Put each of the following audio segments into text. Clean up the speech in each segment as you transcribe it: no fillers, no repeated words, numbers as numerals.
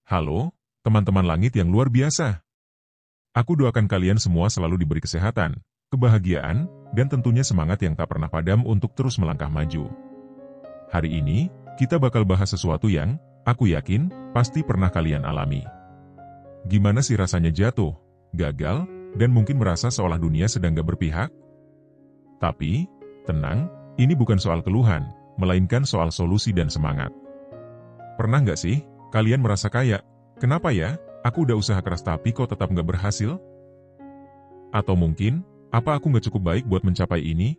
Halo, teman-teman langit yang luar biasa. Aku doakan kalian semua selalu diberi kesehatan, kebahagiaan, dan tentunya semangat yang tak pernah padam untuk terus melangkah maju. Hari ini, kita bakal bahas sesuatu yang, aku yakin, pasti pernah kalian alami. Gimana sih rasanya jatuh, gagal, dan mungkin merasa seolah dunia sedang gak berpihak? Tapi, tenang, ini bukan soal keluhan, melainkan soal solusi dan semangat. Pernah nggak sih, kalian merasa kayak, kenapa ya, aku udah usaha keras tapi kok tetap nggak berhasil? Atau mungkin, apa aku nggak cukup baik buat mencapai ini?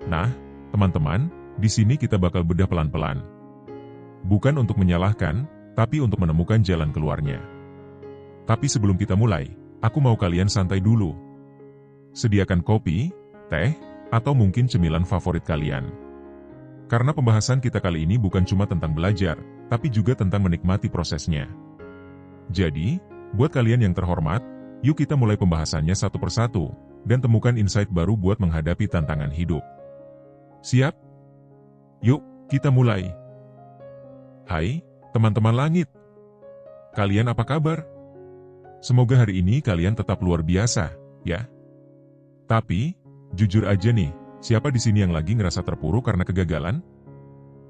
Nah, teman-teman, di sini kita bakal bedah pelan-pelan. Bukan untuk menyalahkan, tapi untuk menemukan jalan keluarnya. Tapi sebelum kita mulai, aku mau kalian santai dulu. Sediakan kopi, teh, atau mungkin cemilan favorit kalian. Karena pembahasan kita kali ini bukan cuma tentang belajar, tapi juga tentang menikmati prosesnya. Jadi, buat kalian yang terhormat, yuk kita mulai pembahasannya satu persatu, dan temukan insight baru buat menghadapi tantangan hidup. Siap? Yuk, kita mulai. Hai, teman-teman langit. Kalian apa kabar? Semoga hari ini kalian tetap luar biasa, ya. Tapi, jujur aja nih, siapa di sini yang lagi ngerasa terpuruk karena kegagalan?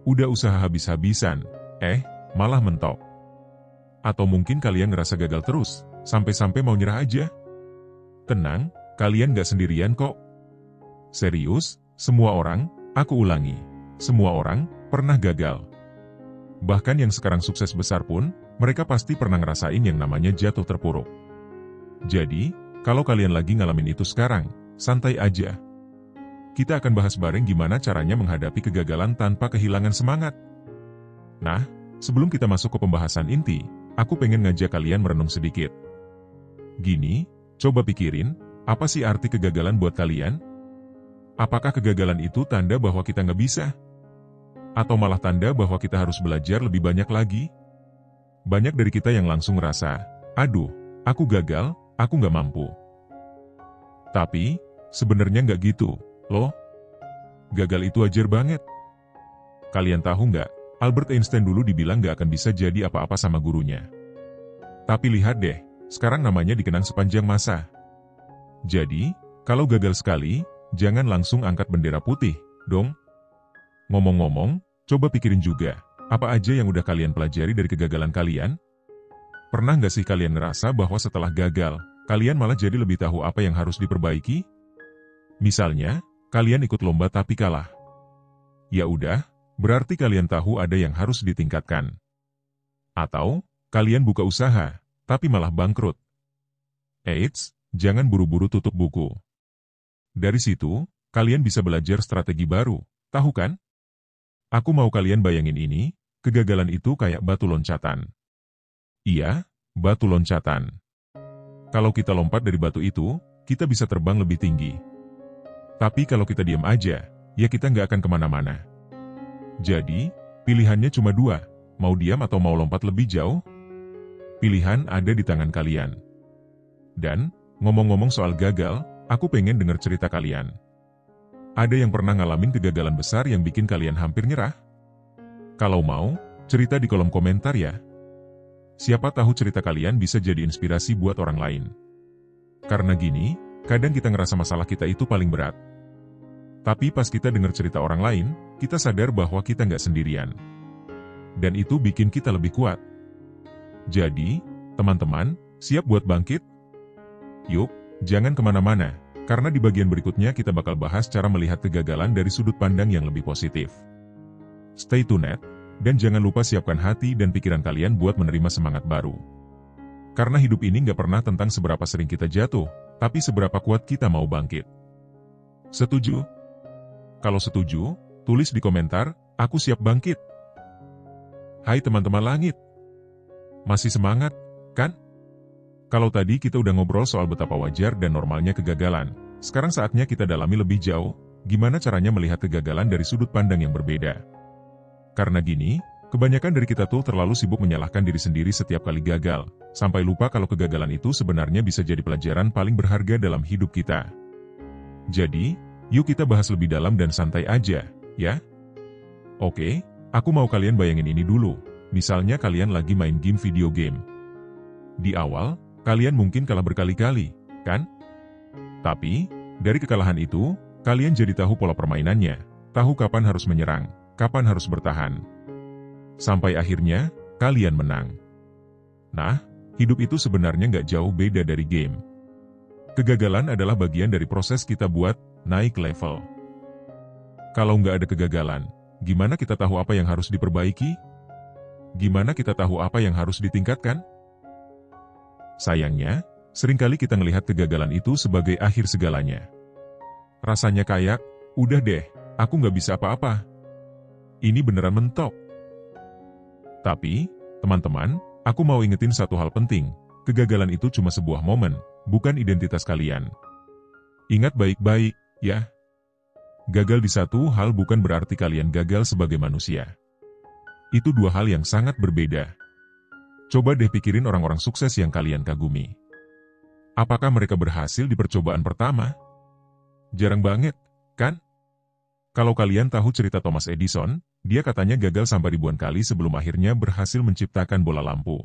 Udah usaha habis-habisan, malah mentok. Atau mungkin kalian ngerasa gagal terus, sampai-sampai mau nyerah aja? Tenang, kalian gak sendirian kok. Serius, semua orang, aku ulangi, semua orang pernah gagal. Bahkan yang sekarang sukses besar pun, mereka pasti pernah ngerasain yang namanya jatuh terpuruk. Jadi, kalau kalian lagi ngalamin itu sekarang, santai aja. Kita akan bahas bareng gimana caranya menghadapi kegagalan tanpa kehilangan semangat. Nah, sebelum kita masuk ke pembahasan inti, aku pengen ngajak kalian merenung sedikit. Gini, coba pikirin, apa sih arti kegagalan buat kalian? Apakah kegagalan itu tanda bahwa kita nggak bisa? Atau malah tanda bahwa kita harus belajar lebih banyak lagi? Banyak dari kita yang langsung ngerasa, aduh, aku gagal, aku nggak mampu. Tapi, sebenarnya nggak gitu. Loh, gagal itu wajar banget. Kalian tahu nggak, Albert Einstein dulu dibilang nggak akan bisa jadi apa-apa sama gurunya. Tapi lihat deh, sekarang namanya dikenang sepanjang masa. Jadi, kalau gagal sekali, jangan langsung angkat bendera putih, dong. Ngomong-ngomong, coba pikirin juga, apa aja yang udah kalian pelajari dari kegagalan kalian? Pernah nggak sih kalian ngerasa bahwa setelah gagal, kalian malah jadi lebih tahu apa yang harus diperbaiki? Misalnya, kalian ikut lomba tapi kalah. Ya udah, berarti kalian tahu ada yang harus ditingkatkan. Atau, kalian buka usaha, tapi malah bangkrut. Eits, jangan buru-buru tutup buku. Dari situ, kalian bisa belajar strategi baru, tahu kan? Aku mau kalian bayangin ini, kegagalan itu kayak batu loncatan. Iya, batu loncatan. Kalau kita lompat dari batu itu, kita bisa terbang lebih tinggi. Tapi kalau kita diam aja, ya kita nggak akan kemana-mana. Jadi, pilihannya cuma dua, mau diam atau mau lompat lebih jauh? Pilihan ada di tangan kalian. Dan, ngomong-ngomong soal gagal, aku pengen dengar cerita kalian. Ada yang pernah ngalamin kegagalan besar yang bikin kalian hampir nyerah? Kalau mau, cerita di kolom komentar ya. Siapa tahu cerita kalian bisa jadi inspirasi buat orang lain. Karena gini, kadang kita ngerasa masalah kita itu paling berat. Tapi pas kita dengar cerita orang lain, kita sadar bahwa kita nggak sendirian. Dan itu bikin kita lebih kuat. Jadi, teman-teman, siap buat bangkit? Yuk, jangan kemana-mana, karena di bagian berikutnya kita bakal bahas cara melihat kegagalan dari sudut pandang yang lebih positif. Stay tuned, dan jangan lupa siapkan hati dan pikiran kalian buat menerima semangat baru. Karena hidup ini nggak pernah tentang seberapa sering kita jatuh, tapi seberapa kuat kita mau bangkit. Setuju? Kalau setuju, tulis di komentar, aku siap bangkit. Hai teman-teman langit. Masih semangat, kan? Kalau tadi kita udah ngobrol soal betapa wajar dan normalnya kegagalan, sekarang saatnya kita dalami lebih jauh, gimana caranya melihat kegagalan dari sudut pandang yang berbeda. Karena gini, kebanyakan dari kita tuh terlalu sibuk menyalahkan diri sendiri setiap kali gagal, sampai lupa kalau kegagalan itu sebenarnya bisa jadi pelajaran paling berharga dalam hidup kita. Jadi, yuk kita bahas lebih dalam dan santai aja, ya? Oke, aku mau kalian bayangin ini dulu. Misalnya kalian lagi main game video game. Di awal, kalian mungkin kalah berkali-kali, kan? Tapi, dari kekalahan itu, kalian jadi tahu pola permainannya, tahu kapan harus menyerang, kapan harus bertahan. Sampai akhirnya, kalian menang. Nah, hidup itu sebenarnya nggak jauh beda dari game. Kegagalan adalah bagian dari proses kita buat naik level. Kalau nggak ada kegagalan, gimana kita tahu apa yang harus diperbaiki? Gimana kita tahu apa yang harus ditingkatkan? Sayangnya, seringkali kita melihat kegagalan itu sebagai akhir segalanya. Rasanya kayak, udah deh, aku nggak bisa apa-apa. Ini beneran mentok. Tapi, teman-teman, aku mau ingetin satu hal penting. Kegagalan itu cuma sebuah momen, bukan identitas kalian. Ingat baik-baik, ya. Gagal di satu hal bukan berarti kalian gagal sebagai manusia. Itu dua hal yang sangat berbeda. Coba deh pikirin orang-orang sukses yang kalian kagumi. Apakah mereka berhasil di percobaan pertama? Jarang banget, kan? Kalau kalian tahu cerita Thomas Edison, dia katanya gagal sampai ribuan kali sebelum akhirnya berhasil menciptakan bola lampu.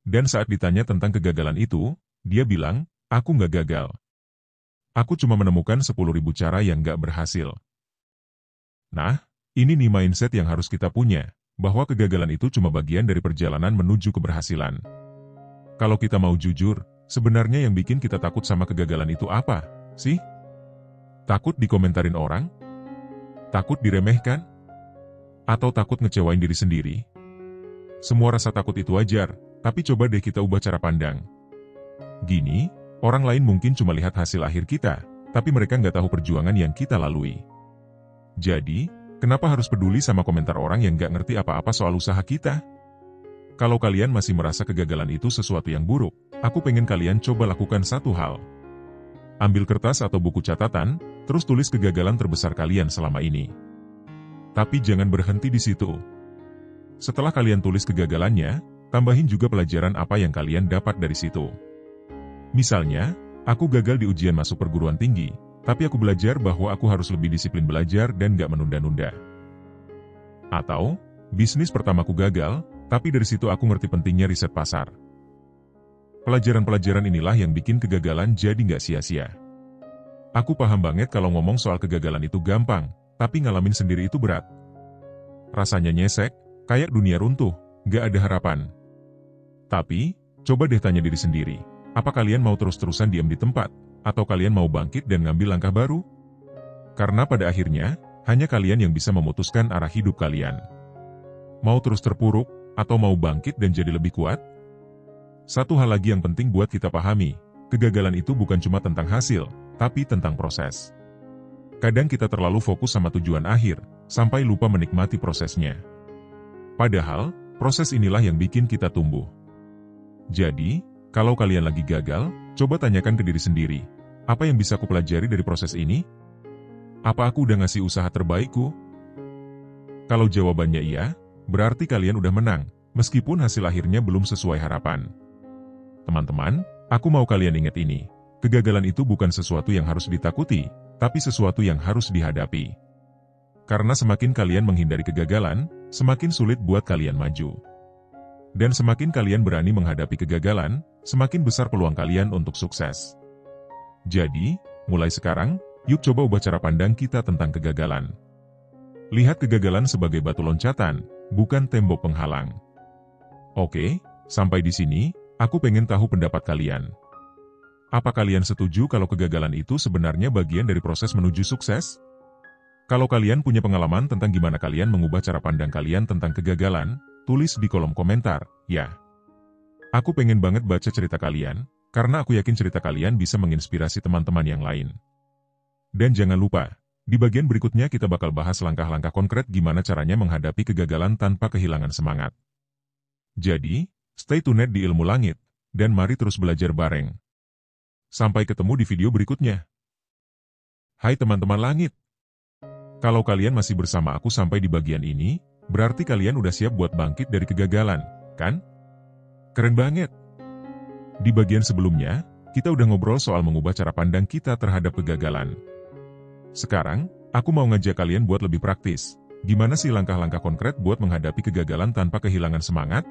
Dan saat ditanya tentang kegagalan itu, dia bilang, aku nggak gagal. Aku cuma menemukan 10.000 cara yang nggak berhasil. Nah, ini nih mindset yang harus kita punya, bahwa kegagalan itu cuma bagian dari perjalanan menuju keberhasilan. Kalau kita mau jujur, sebenarnya yang bikin kita takut sama kegagalan itu apa, sih? Takut dikomentarin orang? Takut diremehkan? Atau takut ngecewain diri sendiri? Semua rasa takut itu wajar, tapi coba deh kita ubah cara pandang. Gini, orang lain mungkin cuma lihat hasil akhir kita, tapi mereka nggak tahu perjuangan yang kita lalui. Jadi, kenapa harus peduli sama komentar orang yang nggak ngerti apa-apa soal usaha kita? Kalau kalian masih merasa kegagalan itu sesuatu yang buruk, aku pengen kalian coba lakukan satu hal. Ambil kertas atau buku catatan, terus tulis kegagalan terbesar kalian selama ini. Tapi jangan berhenti di situ. Setelah kalian tulis kegagalannya, tambahin juga pelajaran apa yang kalian dapat dari situ. Misalnya, aku gagal di ujian masuk perguruan tinggi, tapi aku belajar bahwa aku harus lebih disiplin belajar dan gak menunda-nunda. Atau, bisnis pertamaku gagal, tapi dari situ aku ngerti pentingnya riset pasar. Pelajaran-pelajaran inilah yang bikin kegagalan jadi gak sia-sia. Aku paham banget kalau ngomong soal kegagalan itu gampang, tapi ngalamin sendiri itu berat. Rasanya nyesek, kayak dunia runtuh, gak ada harapan. Tapi, coba deh tanya diri sendiri. Apa kalian mau terus-terusan diam di tempat, atau kalian mau bangkit dan ngambil langkah baru? Karena pada akhirnya, hanya kalian yang bisa memutuskan arah hidup kalian. Mau terus terpuruk, atau mau bangkit dan jadi lebih kuat? Satu hal lagi yang penting buat kita pahami, kegagalan itu bukan cuma tentang hasil, tapi tentang proses. Kadang kita terlalu fokus sama tujuan akhir, sampai lupa menikmati prosesnya. Padahal, proses inilah yang bikin kita tumbuh. Jadi, kalau kalian lagi gagal, coba tanyakan ke diri sendiri, apa yang bisa aku pelajari dari proses ini? Apa aku udah ngasih usaha terbaikku? Kalau jawabannya iya, berarti kalian udah menang, meskipun hasil akhirnya belum sesuai harapan. Teman-teman, aku mau kalian ingat ini, kegagalan itu bukan sesuatu yang harus ditakuti, tapi sesuatu yang harus dihadapi. Karena semakin kalian menghindari kegagalan, semakin sulit buat kalian maju. Dan semakin kalian berani menghadapi kegagalan, semakin besar peluang kalian untuk sukses. Jadi, mulai sekarang, yuk coba ubah cara pandang kita tentang kegagalan. Lihat kegagalan sebagai batu loncatan, bukan tembok penghalang. Oke, sampai di sini, aku pengen tahu pendapat kalian. Apa kalian setuju kalau kegagalan itu sebenarnya bagian dari proses menuju sukses? Kalau kalian punya pengalaman tentang gimana kalian mengubah cara pandang kalian tentang kegagalan, tulis di kolom komentar, ya. Aku pengen banget baca cerita kalian, karena aku yakin cerita kalian bisa menginspirasi teman-teman yang lain. Dan jangan lupa, di bagian berikutnya kita bakal bahas langkah-langkah konkret gimana caranya menghadapi kegagalan tanpa kehilangan semangat. Jadi, stay tuned di Ilmu Langit, dan mari terus belajar bareng. Sampai ketemu di video berikutnya. Hai teman-teman langit. Kalau kalian masih bersama aku sampai di bagian ini, berarti kalian udah siap buat bangkit dari kegagalan, kan? Keren banget! Di bagian sebelumnya, kita udah ngobrol soal mengubah cara pandang kita terhadap kegagalan. Sekarang, aku mau ngajak kalian buat lebih praktis. Gimana sih langkah-langkah konkret buat menghadapi kegagalan tanpa kehilangan semangat?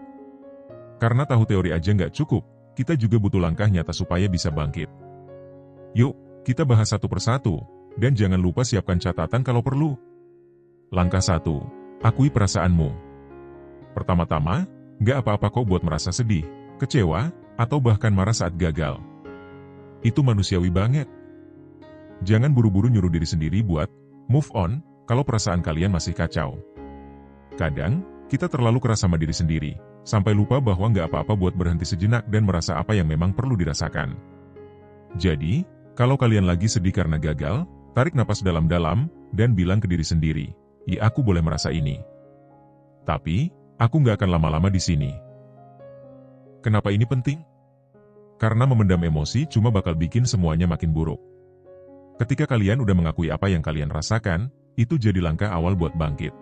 Karena tahu teori aja nggak cukup, kita juga butuh langkah nyata supaya bisa bangkit. Yuk, kita bahas satu persatu, dan jangan lupa siapkan catatan kalau perlu. Langkah 1. Akui perasaanmu. Pertama-tama, nggak apa-apa kok buat merasa sedih, kecewa, atau bahkan marah saat gagal. Itu manusiawi banget. Jangan buru-buru nyuruh diri sendiri buat move on kalau perasaan kalian masih kacau. Kadang, kita terlalu keras sama diri sendiri, sampai lupa bahwa nggak apa-apa buat berhenti sejenak dan merasa apa yang memang perlu dirasakan. Jadi, kalau kalian lagi sedih karena gagal, tarik napas dalam-dalam, dan bilang ke diri sendiri, "Ya, aku boleh merasa ini. Tapi, aku nggak akan lama-lama di sini." Kenapa ini penting? Karena memendam emosi cuma bakal bikin semuanya makin buruk. Ketika kalian udah mengakui apa yang kalian rasakan, itu jadi langkah awal buat bangkit.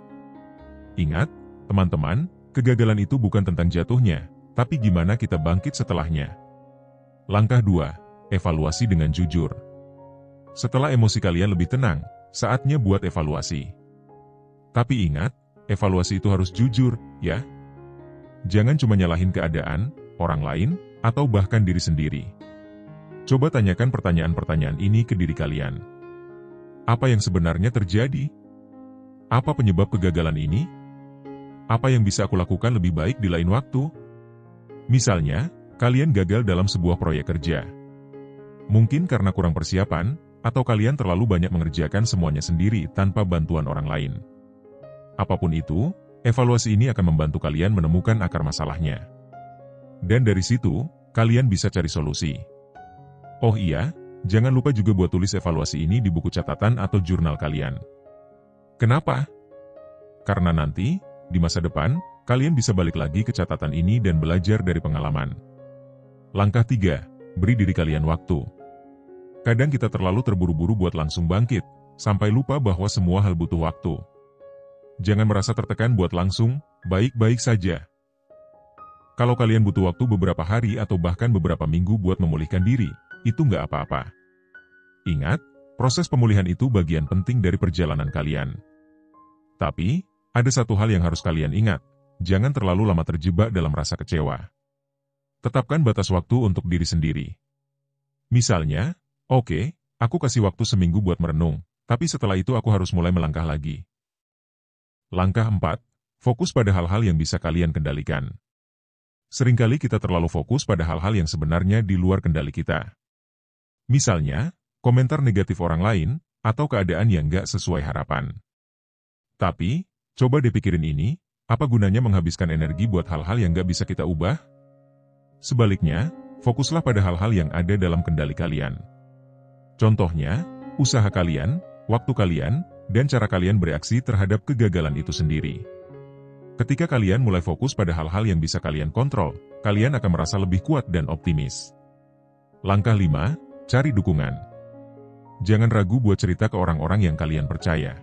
Ingat, teman-teman, kegagalan itu bukan tentang jatuhnya, tapi gimana kita bangkit setelahnya. Langkah 2. Evaluasi dengan jujur. Setelah emosi kalian lebih tenang, saatnya buat evaluasi. Tapi ingat, evaluasi itu harus jujur, ya. Jangan cuma nyalahin keadaan, orang lain, atau bahkan diri sendiri. Coba tanyakan pertanyaan-pertanyaan ini ke diri kalian. Apa yang sebenarnya terjadi? Apa penyebab kegagalan ini? Apa yang bisa aku lakukan lebih baik di lain waktu? Misalnya, kalian gagal dalam sebuah proyek kerja. Mungkin karena kurang persiapan, atau kalian terlalu banyak mengerjakan semuanya sendiri tanpa bantuan orang lain. Apapun itu, evaluasi ini akan membantu kalian menemukan akar masalahnya. Dan dari situ, kalian bisa cari solusi. Oh iya, jangan lupa juga buat tulis evaluasi ini di buku catatan atau jurnal kalian. Kenapa? Karena nanti, di masa depan, kalian bisa balik lagi ke catatan ini dan belajar dari pengalaman. Langkah 3. Beri diri kalian waktu. Kadang kita terlalu terburu-buru buat langsung bangkit, sampai lupa bahwa semua hal butuh waktu. Jangan merasa tertekan buat langsung, baik-baik saja. Kalau kalian butuh waktu beberapa hari atau bahkan beberapa minggu buat memulihkan diri, itu nggak apa-apa. Ingat, proses pemulihan itu bagian penting dari perjalanan kalian. Tapi, ada satu hal yang harus kalian ingat, jangan terlalu lama terjebak dalam rasa kecewa. Tetapkan batas waktu untuk diri sendiri. Misalnya, oke, aku kasih waktu seminggu buat merenung, tapi setelah itu aku harus mulai melangkah lagi. Langkah 4. Fokus pada hal-hal yang bisa kalian kendalikan. Seringkali kita terlalu fokus pada hal-hal yang sebenarnya di luar kendali kita. Misalnya, komentar negatif orang lain, atau keadaan yang nggak sesuai harapan. Tapi, coba dipikirin ini, apa gunanya menghabiskan energi buat hal-hal yang nggak bisa kita ubah? Sebaliknya, fokuslah pada hal-hal yang ada dalam kendali kalian. Contohnya, usaha kalian, waktu kalian, dan cara kalian bereaksi terhadap kegagalan itu sendiri. Ketika kalian mulai fokus pada hal-hal yang bisa kalian kontrol, kalian akan merasa lebih kuat dan optimis. Langkah 5. Cari dukungan. Jangan ragu buat cerita ke orang-orang yang kalian percaya.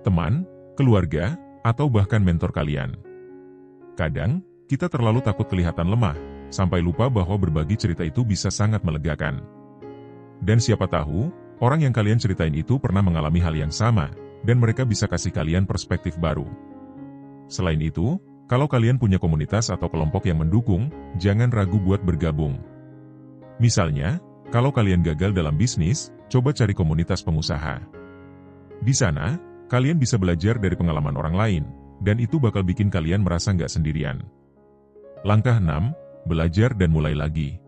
Teman, keluarga, atau bahkan mentor kalian. Kadang, kita terlalu takut kelihatan lemah, sampai lupa bahwa berbagi cerita itu bisa sangat melegakan. Dan siapa tahu, orang yang kalian ceritain itu pernah mengalami hal yang sama, dan mereka bisa kasih kalian perspektif baru. Selain itu, kalau kalian punya komunitas atau kelompok yang mendukung, jangan ragu buat bergabung. Misalnya, kalau kalian gagal dalam bisnis, coba cari komunitas pengusaha. Di sana, kalian bisa belajar dari pengalaman orang lain, dan itu bakal bikin kalian merasa nggak sendirian. Langkah 6. Belajar dan mulai lagi.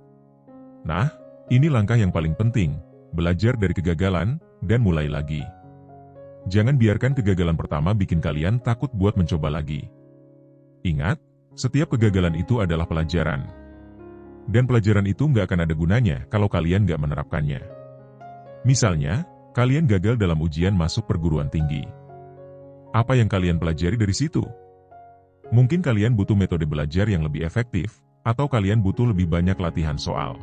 Nah, ini langkah yang paling penting, belajar dari kegagalan, dan mulai lagi. Jangan biarkan kegagalan pertama bikin kalian takut buat mencoba lagi. Ingat, setiap kegagalan itu adalah pelajaran. Dan pelajaran itu nggak akan ada gunanya kalau kalian nggak menerapkannya. Misalnya, kalian gagal dalam ujian masuk perguruan tinggi. Apa yang kalian pelajari dari situ? Mungkin kalian butuh metode belajar yang lebih efektif, atau kalian butuh lebih banyak latihan soal.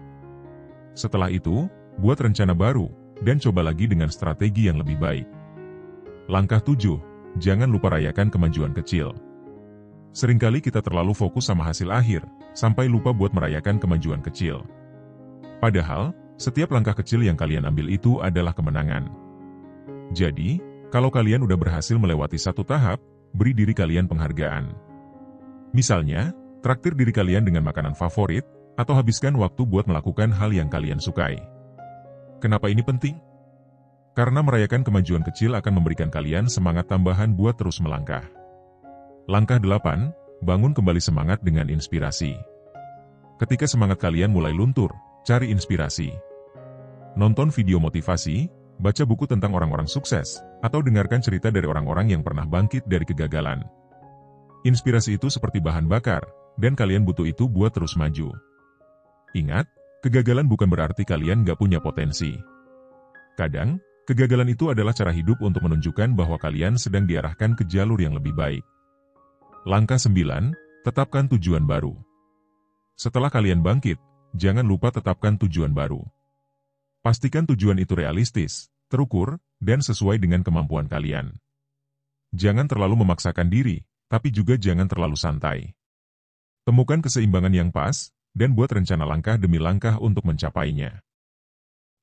Setelah itu, buat rencana baru, dan coba lagi dengan strategi yang lebih baik. Langkah 7. Jangan lupa rayakan kemajuan kecil. Seringkali kita terlalu fokus sama hasil akhir, sampai lupa buat merayakan kemajuan kecil. Padahal, setiap langkah kecil yang kalian ambil itu adalah kemenangan. Jadi, Kalau kalian udah berhasil melewati satu tahap, beri diri kalian penghargaan. Misalnya, traktir diri kalian dengan makanan favorit, atau habiskan waktu buat melakukan hal yang kalian sukai. Kenapa ini penting? Karena merayakan kemajuan kecil akan memberikan kalian semangat tambahan buat terus melangkah. Langkah 8, bangun kembali semangat dengan inspirasi. Ketika semangat kalian mulai luntur, cari inspirasi. Nonton video motivasi, baca buku tentang orang-orang sukses, atau dengarkan cerita dari orang-orang yang pernah bangkit dari kegagalan. Inspirasi itu seperti bahan bakar, dan kalian butuh itu buat terus maju. Ingat, kegagalan bukan berarti kalian gak punya potensi. Kadang, kegagalan itu adalah cara hidup untuk menunjukkan bahwa kalian sedang diarahkan ke jalur yang lebih baik. Langkah 9, tetapkan tujuan baru. Setelah kalian bangkit, jangan lupa tetapkan tujuan baru. Pastikan tujuan itu realistis, terukur, dan sesuai dengan kemampuan kalian. Jangan terlalu memaksakan diri, tapi juga jangan terlalu santai. Temukan keseimbangan yang pas, dan buat rencana langkah demi langkah untuk mencapainya.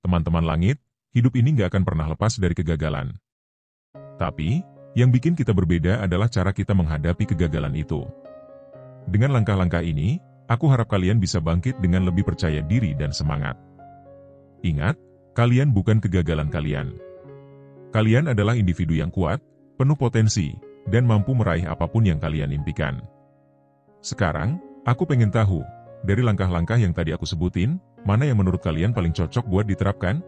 Teman-teman langit, hidup ini gak akan pernah lepas dari kegagalan. Tapi, yang bikin kita berbeda adalah cara kita menghadapi kegagalan itu. Dengan langkah-langkah ini, aku harap kalian bisa bangkit dengan lebih percaya diri dan semangat. Ingat, kalian bukan kegagalan kalian. Kalian adalah individu yang kuat, penuh potensi, dan mampu meraih apapun yang kalian impikan. Sekarang, aku pengen tahu, dari langkah-langkah yang tadi aku sebutin, mana yang menurut kalian paling cocok buat diterapkan?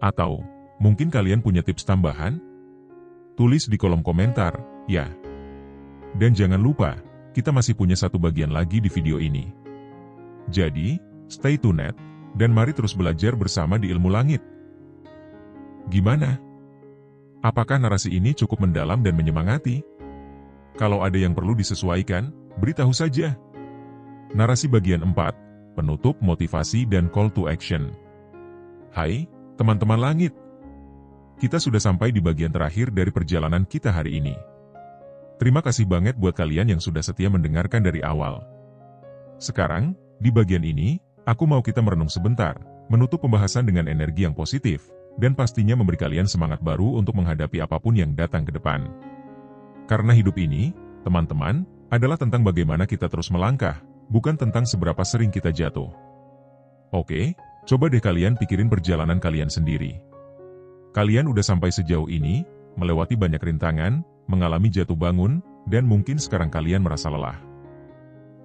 Atau, mungkin kalian punya tips tambahan? Tulis di kolom komentar, ya. Dan jangan lupa, kita masih punya satu bagian lagi di video ini. Jadi, stay tuned, dan mari terus belajar bersama di Ilmu Langit. Gimana? Apakah narasi ini cukup mendalam dan menyemangati? Kalau ada yang perlu disesuaikan, beritahu saja. Narasi bagian 4, penutup, motivasi, dan call to action. Hai, teman-teman langit. Kita sudah sampai di bagian terakhir dari perjalanan kita hari ini. Terima kasih banget buat kalian yang sudah setia mendengarkan dari awal. Sekarang, di bagian ini, aku mau kita merenung sebentar, menutup pembahasan dengan energi yang positif, dan pastinya memberi kalian semangat baru untuk menghadapi apapun yang datang ke depan. Karena hidup ini, teman-teman, adalah tentang bagaimana kita terus melangkah, bukan tentang seberapa sering kita jatuh. Oke, coba deh kalian pikirin perjalanan kalian sendiri. Kalian udah sampai sejauh ini, melewati banyak rintangan, mengalami jatuh bangun, dan mungkin sekarang kalian merasa lelah.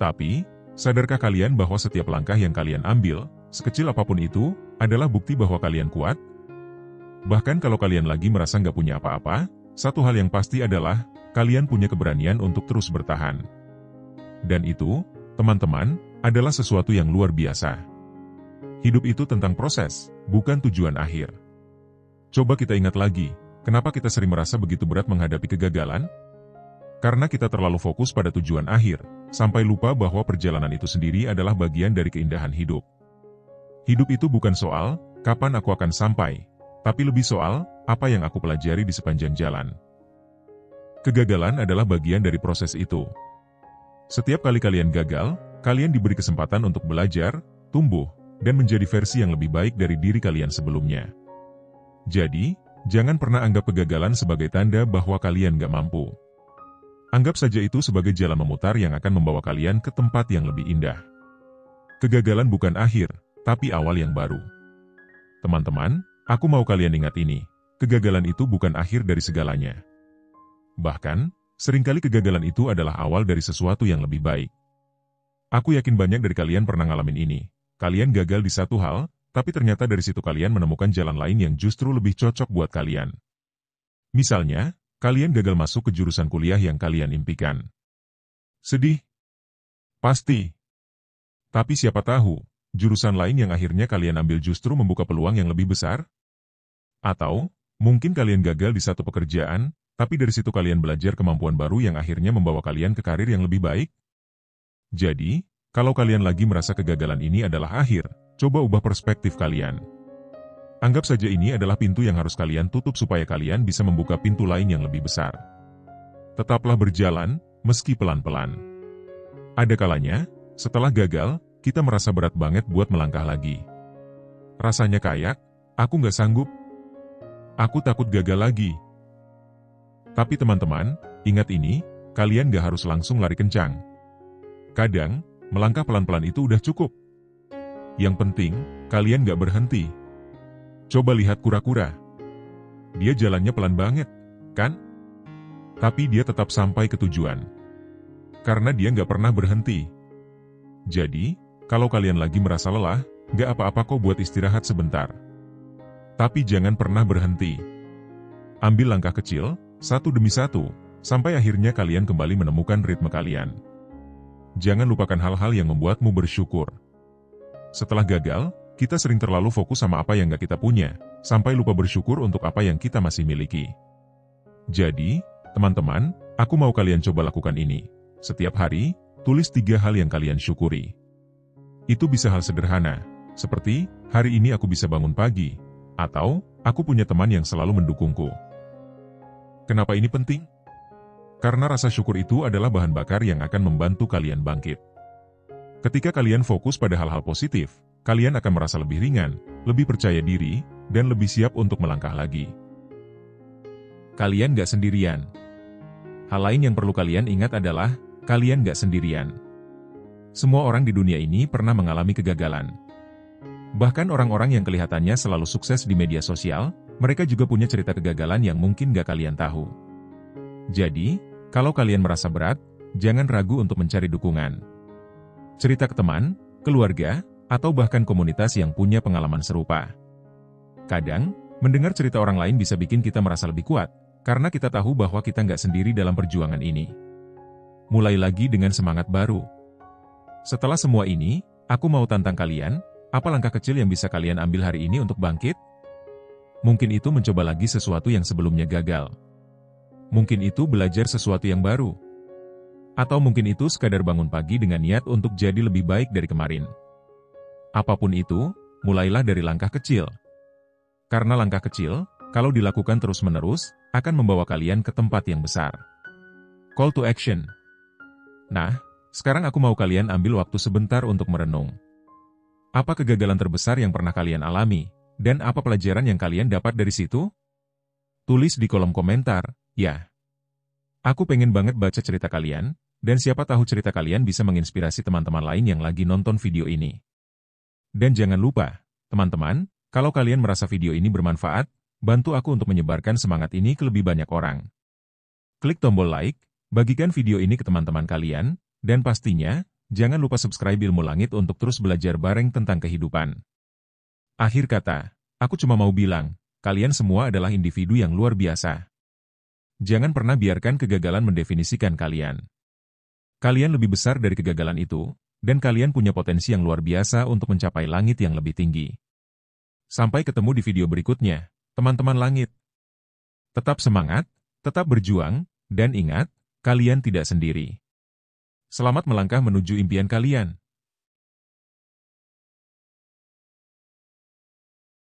Tapi, sadarkah kalian bahwa setiap langkah yang kalian ambil, sekecil apapun itu, adalah bukti bahwa kalian kuat? Bahkan kalau kalian lagi merasa nggak punya apa-apa, satu hal yang pasti adalah, kalian punya keberanian untuk terus bertahan. Dan itu, teman-teman, adalah sesuatu yang luar biasa. Hidup itu tentang proses, bukan tujuan akhir. Coba kita ingat lagi, kenapa kita sering merasa begitu berat menghadapi kegagalan? Karena kita terlalu fokus pada tujuan akhir, sampai lupa bahwa perjalanan itu sendiri adalah bagian dari keindahan hidup. Hidup itu bukan soal, kapan aku akan sampai, tapi lebih soal, apa yang aku pelajari di sepanjang jalan. Kegagalan adalah bagian dari proses itu. Setiap kali kalian gagal, kalian diberi kesempatan untuk belajar, tumbuh, dan menjadi versi yang lebih baik dari diri kalian sebelumnya. Jadi, jangan pernah anggap kegagalan sebagai tanda bahwa kalian gak mampu. Anggap saja itu sebagai jalan memutar yang akan membawa kalian ke tempat yang lebih indah. Kegagalan bukan akhir, tapi awal yang baru. Teman-teman, aku mau kalian ingat ini, kegagalan itu bukan akhir dari segalanya. Bahkan, seringkali kegagalan itu adalah awal dari sesuatu yang lebih baik. Aku yakin banyak dari kalian pernah ngalamin ini. Kalian gagal di satu hal, tapi ternyata dari situ kalian menemukan jalan lain yang justru lebih cocok buat kalian. Misalnya, kalian gagal masuk ke jurusan kuliah yang kalian impikan. Sedih? Pasti. Tapi siapa tahu, jurusan lain yang akhirnya kalian ambil justru membuka peluang yang lebih besar? Atau, mungkin kalian gagal di satu pekerjaan, tapi dari situ kalian belajar kemampuan baru yang akhirnya membawa kalian ke karir yang lebih baik? Jadi, kalau kalian lagi merasa kegagalan ini adalah akhir, coba ubah perspektif kalian. Anggap saja ini adalah pintu yang harus kalian tutup supaya kalian bisa membuka pintu lain yang lebih besar. Tetaplah berjalan, meski pelan-pelan. Ada kalanya, setelah gagal, kita merasa berat banget buat melangkah lagi. Rasanya kayak, aku nggak sanggup. Aku takut gagal lagi. Tapi teman-teman, ingat ini, kalian gak harus langsung lari kencang. Kadang, melangkah pelan-pelan itu udah cukup. Yang penting, kalian gak berhenti. Coba lihat kura-kura. Dia jalannya pelan banget, kan? Tapi dia tetap sampai ke tujuan. Karena dia gak pernah berhenti. Jadi, kalau kalian lagi merasa lelah, gak apa-apa kok buat istirahat sebentar. Tapi jangan pernah berhenti. Ambil langkah kecil, satu demi satu, sampai akhirnya kalian kembali menemukan ritme kalian. Jangan lupakan hal-hal yang membuatmu bersyukur. Setelah gagal, kita sering terlalu fokus sama apa yang gak kita punya, sampai lupa bersyukur untuk apa yang kita masih miliki. Jadi, teman-teman, aku mau kalian coba lakukan ini. Setiap hari, tulis 3 hal yang kalian syukuri. Itu bisa hal sederhana, seperti, hari ini aku bisa bangun pagi, atau, aku punya teman yang selalu mendukungku. Kenapa ini penting? Karena rasa syukur itu adalah bahan bakar yang akan membantu kalian bangkit. Ketika kalian fokus pada hal-hal positif, kalian akan merasa lebih ringan, lebih percaya diri, dan lebih siap untuk melangkah lagi. Kalian gak sendirian. Hal lain yang perlu kalian ingat adalah, kalian gak sendirian. Semua orang di dunia ini pernah mengalami kegagalan. Bahkan orang-orang yang kelihatannya selalu sukses di media sosial, mereka juga punya cerita kegagalan yang mungkin gak kalian tahu. Jadi, kalau kalian merasa berat, jangan ragu untuk mencari dukungan. Cerita ke teman, keluarga, atau bahkan komunitas yang punya pengalaman serupa. Kadang, mendengar cerita orang lain bisa bikin kita merasa lebih kuat, karena kita tahu bahwa kita nggak sendiri dalam perjuangan ini. Mulai lagi dengan semangat baru. Setelah semua ini, aku mau tantang kalian, apa langkah kecil yang bisa kalian ambil hari ini untuk bangkit? Mungkin itu mencoba lagi sesuatu yang sebelumnya gagal. Mungkin itu belajar sesuatu yang baru. Atau mungkin itu sekadar bangun pagi dengan niat untuk jadi lebih baik dari kemarin. Apapun itu, mulailah dari langkah kecil. Karena langkah kecil, kalau dilakukan terus-menerus, akan membawa kalian ke tempat yang besar. Call to action. Nah, sekarang aku mau kalian ambil waktu sebentar untuk merenung. Apa kegagalan terbesar yang pernah kalian alami? Dan apa pelajaran yang kalian dapat dari situ? Tulis di kolom komentar, ya. Aku pengen banget baca cerita kalian, dan siapa tahu cerita kalian bisa menginspirasi teman-teman lain yang lagi nonton video ini. Dan jangan lupa, teman-teman, kalau kalian merasa video ini bermanfaat, bantu aku untuk menyebarkan semangat ini ke lebih banyak orang. Klik tombol like, bagikan video ini ke teman-teman kalian, dan pastinya, jangan lupa subscribe Ilmu Langit untuk terus belajar bareng tentang kehidupan. Akhir kata, aku cuma mau bilang, kalian semua adalah individu yang luar biasa. Jangan pernah biarkan kegagalan mendefinisikan kalian. Kalian lebih besar dari kegagalan itu, dan kalian punya potensi yang luar biasa untuk mencapai langit yang lebih tinggi. Sampai ketemu di video berikutnya, teman-teman langit. Tetap semangat, tetap berjuang, dan ingat, kalian tidak sendiri. Selamat melangkah menuju impian kalian.